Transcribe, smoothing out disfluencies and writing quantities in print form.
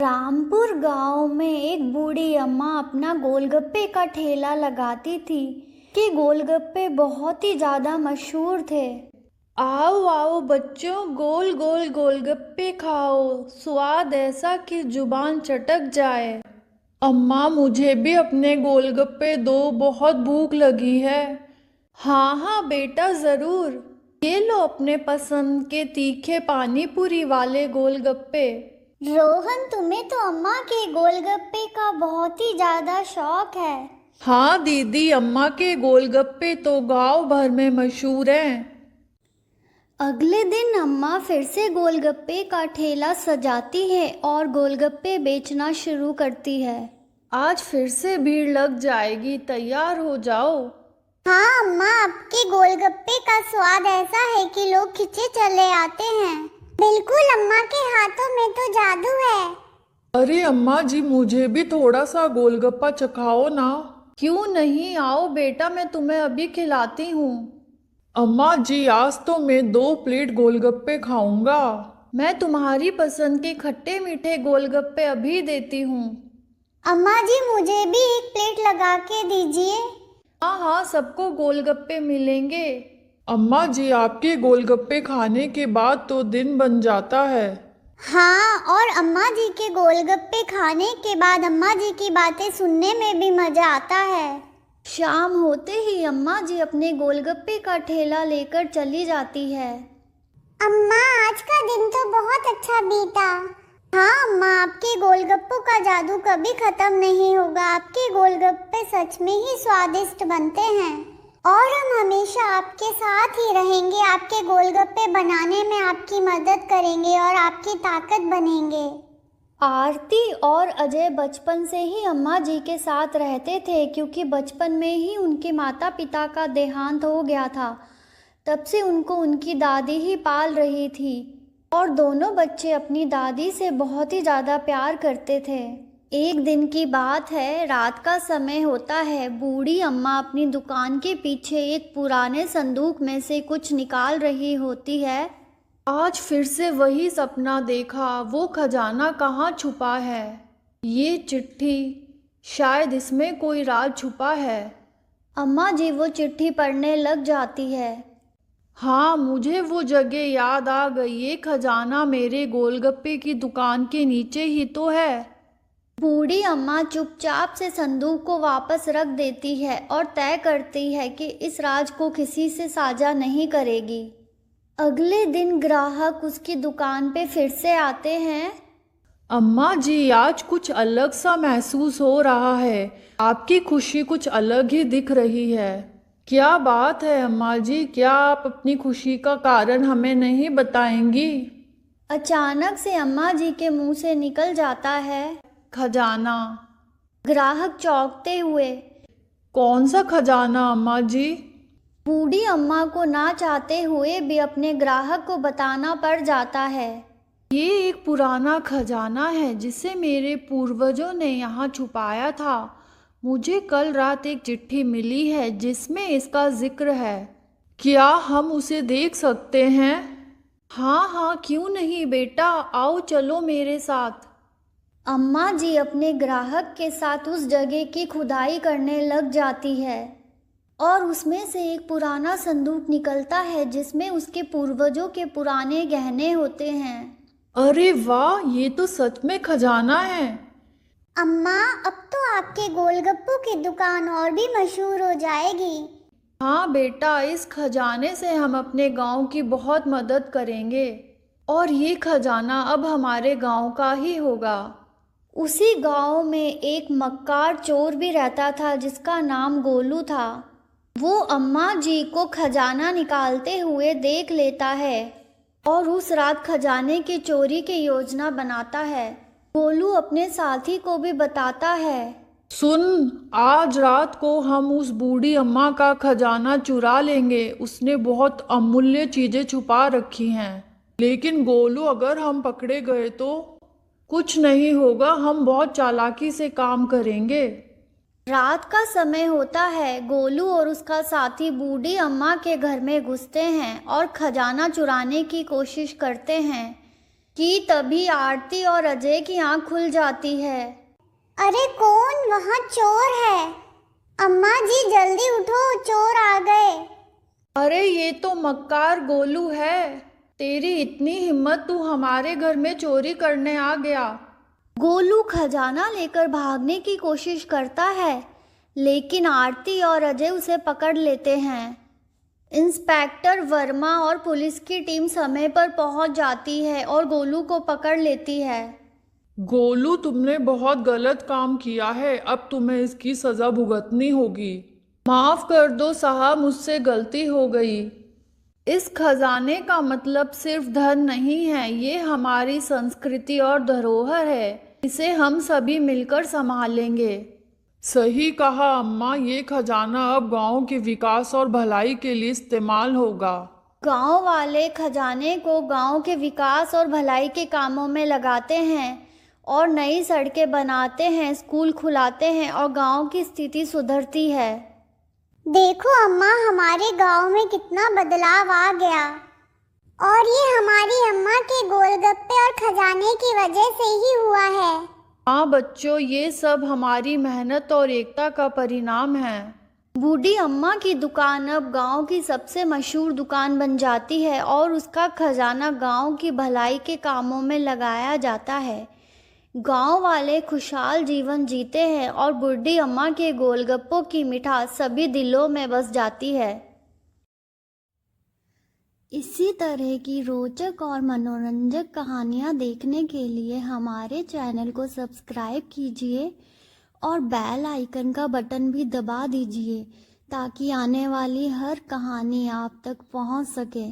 रामपुर गांव में एक बूढ़ी अम्मा अपना गोलगप्पे का ठेला लगाती थी कि गोलगप्पे बहुत ही ज़्यादा मशहूर थे। आओ आओ बच्चों, गोल गोल गोलगप्पे खाओ, स्वाद ऐसा कि जुबान चटक जाए। अम्मा मुझे भी अपने गोलगप्पे दो, बहुत भूख लगी है। हाँ हाँ बेटा ज़रूर, ये लो अपने पसंद के तीखे पानी पूरी वाले गोलगप्पे। रोहन, तुम्हें तो अम्मा के गोलगप्पे का बहुत ही ज्यादा शौक है। हाँ दीदी, अम्मा के गोलगप्पे तो गांव भर में मशहूर हैं। अगले दिन अम्मा फिर से गोलगप्पे का ठेला सजाती है और गोलगप्पे बेचना शुरू करती है। आज फिर से भीड़ लग जाएगी, तैयार हो जाओ। हाँ अम्मा, आपके गोलगप्पे का स्वाद ऐसा है कि लोग खींचे चले आते हैं। बिल्कुल, अम्मा के हाथों में तो जादू है। अरे अम्मा जी, मुझे भी थोड़ा सा गोलगप्पा चखाओ ना। क्यों नहीं, आओ बेटा, मैं तुम्हें अभी खिलाती हूँ। अम्मा जी, आज तो मैं 2 प्लेट गोलगप्पे खाऊंगा। मैं तुम्हारी पसंद के खट्टे मीठे गोलगप्पे अभी देती हूँ। अम्मा जी, मुझे भी 1 प्लेट लगा के दीजिए। हाँ हाँ, सबको गोलगप्पे मिलेंगे। अम्मा जी, आपके गोलगप्पे खाने के बाद तो दिन बन जाता है। हाँ, और अम्मा जी के गोलगप्पे खाने के बाद अम्मा जी की बातें सुनने में भी मजा आता है। शाम होते ही अम्मा जी अपने गोलगप्पे का ठेला लेकर चली जाती है। अम्मा, आज का दिन तो बहुत अच्छा बीता। हाँ अम्मा, आपके गोलगप्पों का जादू कभी खत्म नहीं होगा। आपके गोलगप्पे सच में ही स्वादिष्ट बनते हैं और हम हमेशा आपके साथ ही रहेंगे। आपके गोलगप्पे बनाने में आपकी मदद करेंगे और आपकी ताकत बनेंगे। आरती और अजय बचपन से ही अम्मा जी के साथ रहते थे, क्योंकि बचपन में ही उनके माता पिता का देहांत हो गया था। तब से उनको उनकी दादी ही पाल रही थी और दोनों बच्चे अपनी दादी से बहुत ही ज़्यादा प्यार करते थे। एक दिन की बात है, रात का समय होता है। बूढ़ी अम्मा अपनी दुकान के पीछे एक पुराने संदूक में से कुछ निकाल रही होती है। आज फिर से वही सपना देखा, वो खजाना कहाँ छुपा है। ये चिट्ठी, शायद इसमें कोई राज छुपा है। अम्मा जी वो चिट्ठी पढ़ने लग जाती है। हाँ, मुझे वो जगह याद आ गई। ये खजाना मेरे गोलगप्पे की दुकान के नीचे ही तो है। बूढ़ी अम्मा चुपचाप से संदूक को वापस रख देती है और तय करती है कि इस राज को किसी से साझा नहीं करेगी। अगले दिन ग्राहक उसकी दुकान पे फिर से आते हैं। अम्मा जी, आज कुछ अलग सा महसूस हो रहा है। आपकी खुशी कुछ अलग ही दिख रही है। क्या बात है अम्मा जी, क्या आप अपनी खुशी का कारण हमें नहीं बताएंगी? अचानक से अम्मा जी के मुंह से निकल जाता है, खजाना। ग्राहक चौंकते हुए, कौन सा खजाना अम्मा जी? बूढ़ी अम्मा को ना चाहते हुए भी अपने ग्राहक को बताना पड़ जाता है। ये एक पुराना खजाना है जिसे मेरे पूर्वजों ने यहाँ छुपाया था। मुझे कल रात एक चिट्ठी मिली है जिसमें इसका जिक्र है। क्या हम उसे देख सकते हैं? हाँ हाँ, क्यों नहीं बेटा, आओ चलो मेरे साथ। अम्मा जी अपने ग्राहक के साथ उस जगह की खुदाई करने लग जाती है और उसमें से एक पुराना संदूक निकलता है जिसमें उसके पूर्वजों के पुराने गहने होते हैं। अरे वाह, ये तो सच में खजाना है। अम्मा, अब तो आपके गोलगप्पों की दुकान और भी मशहूर हो जाएगी। हाँ बेटा, इस खजाने से हम अपने गांव की बहुत मदद करेंगे और ये खजाना अब हमारे गांव का ही होगा। उसी गांव में एक मक्कार चोर भी रहता था जिसका नाम गोलू था। वो अम्मा जी को खजाना निकालते हुए देख लेता है और उस रात खजाने की चोरी की योजना बनाता है। गोलू अपने साथी को भी बताता है। सुन, आज रात को हम उस बूढ़ी अम्मा का खजाना चुरा लेंगे। उसने बहुत अमूल्य चीजें छुपा रखी हैं। लेकिन गोलू, अगर हम पकड़े गए तो? कुछ नहीं होगा, हम बहुत चालाकी से काम करेंगे। रात का समय होता है। गोलू और उसका साथी बूढ़ी अम्मा के घर में घुसते हैं और खजाना चुराने की कोशिश करते हैं, कि तभी आरती और अजय की आंख खुल जाती है। अरे कौन? वहाँ चोर है। अम्मा जी जल्दी उठो, चोर आ गए। अरे ये तो मक्कार गोलू है। तेरी इतनी हिम्मत, तू हमारे घर में चोरी करने आ गया। गोलू खजाना लेकर भागने की कोशिश करता है, लेकिन आरती और अजय उसे पकड़ लेते हैं। इंस्पेक्टर वर्मा और पुलिस की टीम समय पर पहुंच जाती है और गोलू को पकड़ लेती है। गोलू, तुमने बहुत गलत काम किया है, अब तुम्हें इसकी सजा भुगतनी होगी। माफ कर दो साहब, मुझसे गलती हो गई। इस खजाने का मतलब सिर्फ धन नहीं है, ये हमारी संस्कृति और धरोहर है। इसे हम सभी मिलकर संभालेंगे। सही कहा अम्मा, ये खजाना अब गांव के विकास और भलाई के लिए इस्तेमाल होगा। गांव वाले खजाने को गांव के विकास और भलाई के कामों में लगाते हैं और नई सड़कें बनाते हैं, स्कूल खुलाते हैं और गांव की स्थिति सुधरती है। देखो अम्मा, हमारे गांव में कितना बदलाव आ गया, और ये हमारी अम्मा के गोलगप्पे और खजाने की वजह से ही हुआ है। हाँ बच्चों, ये सब हमारी मेहनत और एकता का परिणाम है। बूढ़ी अम्मा की दुकान अब गांव की सबसे मशहूर दुकान बन जाती है और उसका खजाना गांव की भलाई के कामों में लगाया जाता है। गांव वाले खुशहाल जीवन जीते हैं और बूढ़ी अम्मा के गोलगप्पों की मिठास सभी दिलों में बस जाती है। इसी तरह की रोचक और मनोरंजक कहानियाँ देखने के लिए हमारे चैनल को सब्सक्राइब कीजिए और बेल आइकन का बटन भी दबा दीजिए ताकि आने वाली हर कहानी आप तक पहुंच सके।